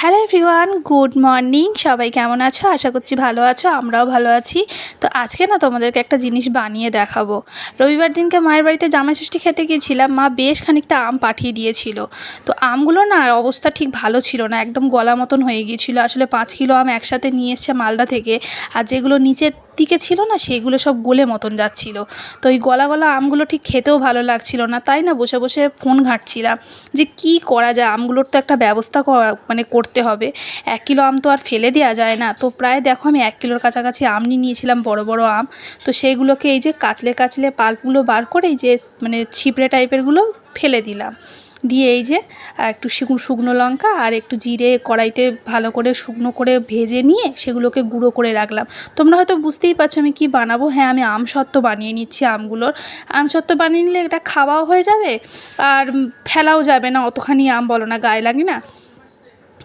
Hello everyone, good morning. সবাই কেমন আছো? আশা করছি ভালো আছো, আমরাও ভালো আছি। তো আজকে না তোমাদেরকে একটা জিনিস বানিয়ে দেখাবো। রবিবার দিনকে মায়ের বাড়িতে জামাই ষষ্ঠী খেতে গিয়েছিলাম। মা বেশ খানিকটা আম পাঠিয়ে দিয়েছিল। তো আমগুলো না অবস্থা ঠিক ভালো ছিল না, একদম গলা মতন হয়ে গিয়েছিলো। আসলে 5 কিলো আম একসাথে নিয়ে এসছে মালদা থেকে, আর যেগুলো নিচের দিকে ছিল না সেগুলো সব গলে মতন যাচ্ছিলো। তো ওই গলা গলা আমগুলো ঠিক খেতেও ভালো লাগছিল না, তাই না বসে বসে ফোন ঘাঁটছিলাম যে কি করা যায়। আমগুলোর তো একটা ব্যবস্থা করতে হবে। 1 কিলো আম তো আর ফেলে দেওয়া যায় না। তো প্রায় দেখো আমি 1 কিলোর কাছাকাছি আম নিয়ে নিয়েছিলাম, বড় বড় আম। তো সেইগুলোকে এই যে কাচলে কাচলে পাল্পগুলো বার করে এই যে মানে ছিপড়ে টাইপেরগুলো ফেলে দিলাম। দিয়ে এই যে একটু শুকনো লঙ্কা আর একটু জিরে কড়াইতে ভালো করে শুকনো করে ভেজে নিয়ে সেগুলোকে গুঁড়ো করে রাখলাম। তোমরা হয়তো বুঝতেই পারছো আমি কি বানাবো। হ্যাঁ, আমি আমসত্ত্ব বানিয়ে নিচ্ছি। আমগুলোর আমসত্ত্ব বানিয়ে নিলে এটা খাওয়াও হয়ে যাবে আর ফেলাও যাবে না। অতখানি আম বলো না, গায়ে লাগে না।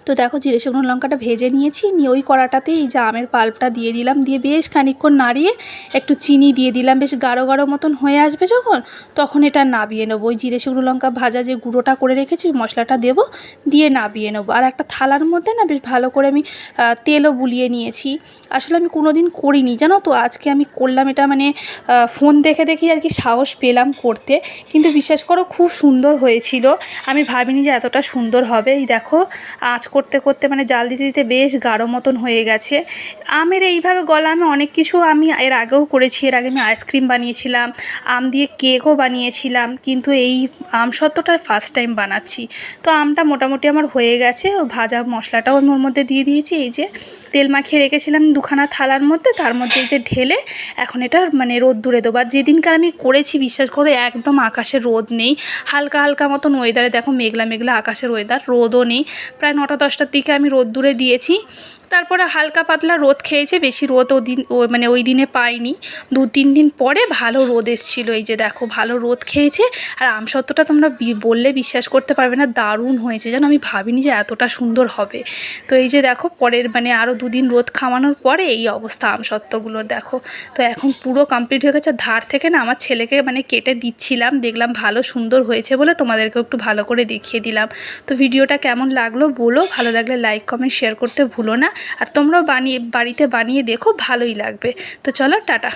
তো দেখো জিরে শুকনো লঙ্কাটা ভেজে নিয়েছি, নিয়ে ওই কড়াটাতেই এই যে আমের পাল্পটা দিয়ে দিলাম। দিয়ে বেশ খানিকক্ষণ নাড়িয়ে একটু চিনি দিয়ে দিলাম। বেশ গাঢ় গাঢ় মতন হয়ে আসবে যখন, তখন এটা নাবিয়ে নেবো। ওই জিরে শুকনো লঙ্কা ভাজা যে গুঁড়োটা করে রেখেছি ওই মশলাটা দেবো, দিয়ে নাবিয়ে নেবো। আর একটা থালার মধ্যে না বেশ ভালো করে আমি তেলও বুলিয়ে নিয়েছি। আসলে আমি কোনো দিন করিনি জানো তো, আজকে আমি করলাম এটা। মানে ফোন দেখে দেখি আর কি সাহস পেলাম করতে, কিন্তু বিশ্বাস করো খুব সুন্দর হয়েছিল। আমি ভাবিনি যে এতটা সুন্দর হবে। এই দেখো আঁচ করতে করতে মানে জাল দিতে দিতে বেশ গাঢ় মতন হয়ে গেছে। আমের এইভাবে গলা আমি অনেক কিছু আমি এর আগেও করেছি। এর আগে আমি আইসক্রিম বানিয়েছিলাম, আম দিয়ে কেকও বানিয়েছিলাম, কিন্তু এই আমসত্ত্বটা ফার্স্ট টাইম বানাচ্ছি। তো আমটা মোটামুটি আমার হয়ে গেছে। ও ভাজা মশলাটাও আমি ওর মধ্যে দিয়ে দিয়েছি। এই যে তেল মাখিয়ে রেখেছিলাম দুখানা থালার মধ্যে, তার মধ্যে এই যে ঢেলে এখন এটা মানে রোদ্দুরে দেবো। আর যেদিনকার আমি করেছি বিশ্বাস করে একদম আকাশে রোদ নেই, হালকা হালকা মতন ওয়েদারে। দেখো মেঘলা মেঘলা আকাশের ওয়েদার, রোদও নেই। প্রায় 9টা-10টার দিকে আমি রোদ্দুরে দিয়েছি। তারপরে হালকা পাতলা রোদ খেয়েছে, বেশি রোদ মানে ওই দিনে পাইনি। 2-3 দিন পরে ভালো রোদ এসেছিলো। এই যে দেখো ভালো রোদ খেয়েছে। আর আমসত্ত্বটা তোমরা বললে বিশ্বাস করতে পারবে না, দারুণ হয়েছে জানো। আমি ভাবিনি যে এতটা সুন্দর হবে। তো এই যে দেখো পরের মানে আরও 2 দিন রোদ খাওয়ানোর পরে এই অবস্থা আমসত্ত্বগুলোর দেখো। তো এখন পুরো কমপ্লিট হয়ে গেছে। ধার থেকে না আমার ছেলেকে মানে কেটে দিচ্ছিলাম, দেখলাম ভালো সুন্দর হয়েছে বলে তোমাদেরকেও একটু ভালো করে দেখিয়ে দিলাম। তো ভিডিওটা কেমন লাগলো বলো, ভালো লাগলে লাইক কমেন্ট শেয়ার করতে ভুলো না। আর তোমরাও বাড়িতে বানিয়ে দেখো, ভালোই লাগবে। তো চলো টাটা।